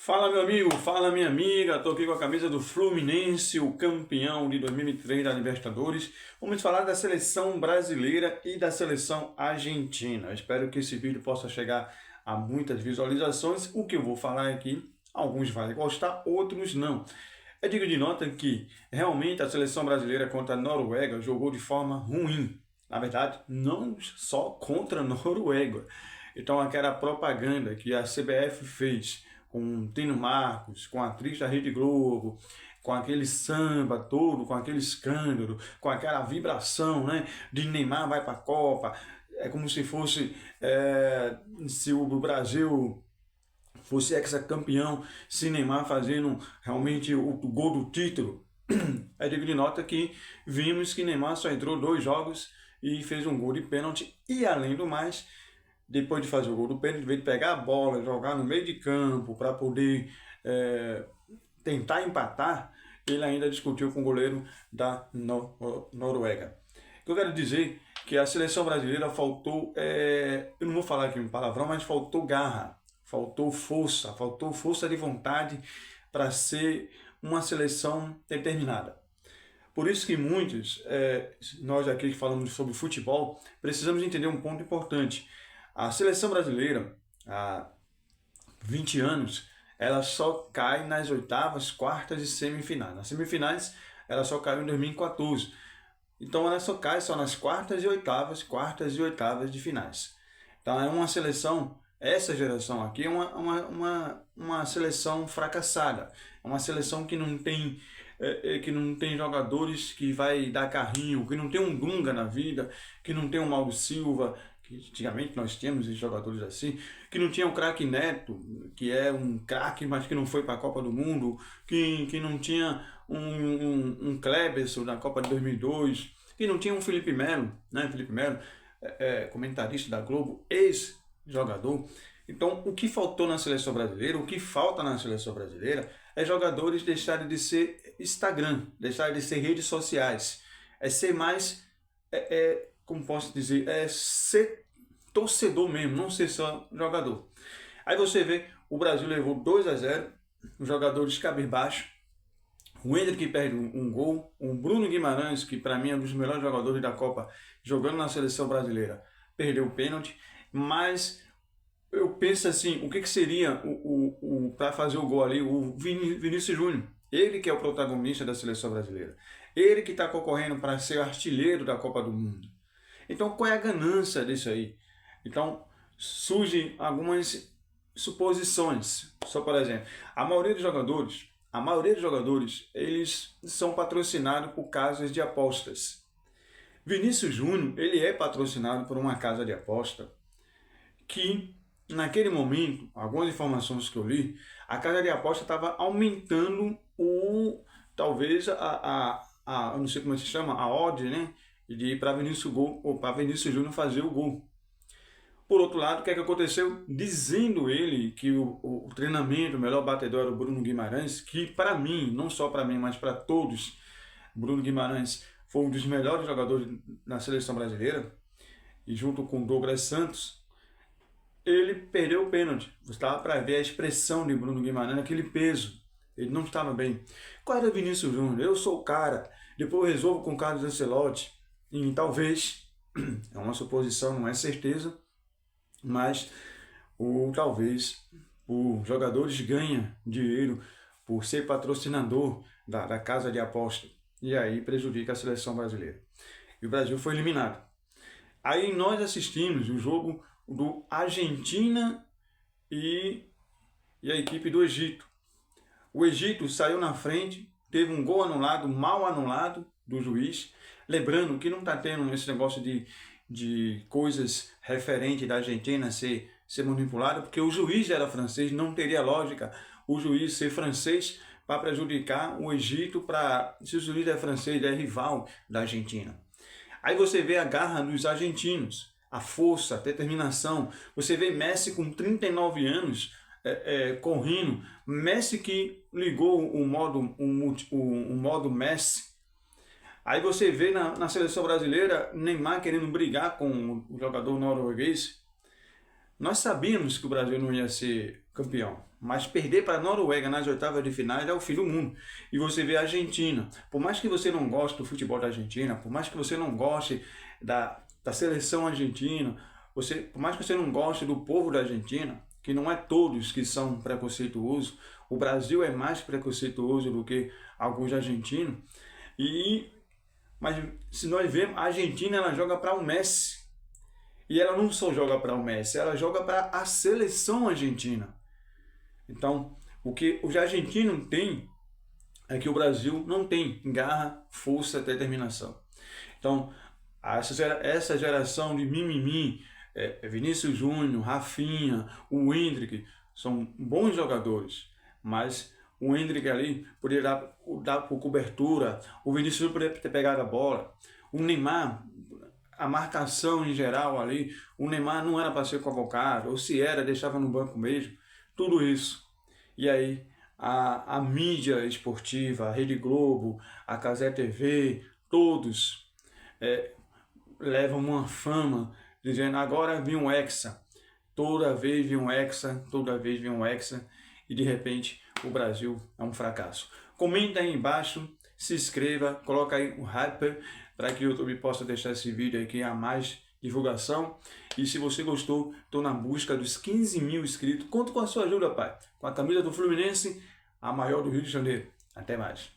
Fala meu amigo, fala minha amiga, estou aqui com a camisa do Fluminense, o campeão de 2023 da Libertadores. Vamos falar da seleção brasileira e da seleção argentina. Eu espero que esse vídeo possa chegar a muitas visualizações. O que eu vou falar aqui, alguns vão gostar, outros não. É digno de nota que realmente a seleção brasileira contra a Noruega jogou de forma ruim. Na verdade, não só contra a Noruega. Então aquela propaganda que a CBF fez com o Tino Marcos, com a atriz da Rede Globo, com aquele samba todo, com aquele escândalo, com aquela vibração, né, de Neymar vai para a Copa, é como se fosse, se o Brasil fosse ex-campeão, se Neymar fazendo realmente o gol do título. É digno de nota que vimos que Neymar só entrou 2 jogos e fez um gol de pênalti e, além do mais, depois de fazer o gol do pênalti, veio pegar a bola, jogar no meio de campo para poder tentar empatar, ele ainda discutiu com o goleiro da Noruega. O que eu quero dizer é que a seleção brasileira faltou, eu não vou falar aqui um palavrão, mas faltou garra, faltou força de vontade para ser uma seleção determinada. Por isso que muitos, nós aqui que falamos sobre futebol, precisamos entender um ponto importante. A seleção brasileira, há 20 anos, ela só cai nas oitavas, quartas e semifinais. Nas semifinais, ela só caiu em 2014. Então, ela só cai nas quartas e oitavas de finais. Então, é uma seleção, essa geração aqui é uma seleção fracassada. É uma seleção que não tem jogadores que vai dar carrinho, que não tem um Dunga na vida, que não tem um Mauro Silva, que antigamente nós tínhamos jogadores assim, que não tinha o craque Neto, que é um craque, mas que não foi para a Copa do Mundo, que não tinha um Kleberson na Copa de 2002, que não tinha um Felipe Melo, né? Felipe Melo, comentarista da Globo, ex-jogador. Então, o que faltou na seleção brasileira, o que falta na seleção brasileira é jogadores deixarem de ser Instagram, deixarem de ser redes sociais, é ser mais, como posso dizer, ser torcedor mesmo, não ser só jogador. Aí você vê, o Brasil levou 2-0, os jogadores cabisbaixo, o Hendrick que perde um gol, o Bruno Guimarães, que para mim é um dos melhores jogadores da Copa, jogando na seleção brasileira, perdeu o pênalti, mas eu penso assim, o que seria para fazer o gol ali, o Vinícius Júnior, ele que é o protagonista da seleção brasileira, ele que está concorrendo para ser artilheiro da Copa do Mundo. Então, qual é a ganância disso aí? Então, surgem algumas suposições. Só por exemplo, a maioria dos jogadores, eles são patrocinados por casas de apostas. Vinícius Júnior, ele é patrocinado por uma casa de aposta que, naquele momento, algumas informações que eu li, a casa de aposta estava aumentando talvez eu não sei como se chama, a odd, né? De ir para Vinícius Júnior fazer o gol. Por outro lado, o que aconteceu? Dizendo ele que o treinamento, o melhor batedor era o Bruno Guimarães, que para mim, não só para mim, mas para todos, Bruno Guimarães foi um dos melhores jogadores na seleção brasileira, e junto com Douglas Santos, ele perdeu o pênalti. Você estava para ver a expressão de Bruno Guimarães, aquele peso. Ele não estava bem. Qual era o Vinícius Júnior? Eu sou o cara. Depois eu resolvo com o Carlos Ancelotti. E talvez, é uma suposição, não é certeza, mas talvez os jogadores ganham dinheiro por ser patrocinador da casa de aposta. E aí prejudica a seleção brasileira. E o Brasil foi eliminado. Aí nós assistimos o jogo do Argentina e a equipe do Egito. O Egito saiu na frente, teve um gol anulado, mal anulado do juiz. Lembrando que não está tendo esse negócio de coisas referentes da Argentina ser manipulada, porque o juiz era francês, não teria lógica o juiz ser francês para prejudicar o Egito, se o juiz é francês, é rival da Argentina. Aí você vê a garra dos argentinos, a força, a determinação. Você vê Messi com 39 anos correndo. Messi que ligou o modo Messi. Aí você vê na seleção brasileira Neymar querendo brigar com o jogador norueguês. Nós sabíamos que o Brasil não ia ser campeão. Mas perder para a Noruega nas oitavas de final é o fim do mundo. E você vê a Argentina. Por mais que você não goste do futebol da Argentina, por mais que você não goste da seleção argentina, por mais que você não goste do povo da Argentina, que não é todos que são preconceituosos, o Brasil é mais preconceituoso do que alguns argentinos. Mas se nós vemos, a Argentina ela joga para o Messi. E ela não só joga para o Messi, ela joga para a seleção argentina. Então, o que os argentinos têm é que o Brasil não tem: garra, força, determinação. Então, essa geração de mimimi, Vinícius Júnior, Rafinha, o Endrick, são bons jogadores, mas o Endrick ali poderia dar por cobertura, o Vinícius poderia ter pegado a bola, o Neymar, a marcação em geral ali, o Neymar não era para ser convocado, ou se era, deixava no banco mesmo, tudo isso. E aí a mídia esportiva, a Rede Globo, a Cazé TV, todos levam uma fama dizendo: agora vi um Hexa, toda vez vi um Hexa, toda vez vi um Hexa, e de repente o Brasil é um fracasso. Comenta aí embaixo, se inscreva, coloca aí o hyper para que o YouTube possa deixar esse vídeo aqui a mais divulgação. E se você gostou, estou na busca dos 15 mil inscritos. Conto com a sua ajuda, pai. Com a camisa do Fluminense, a maior do Rio de Janeiro. Até mais.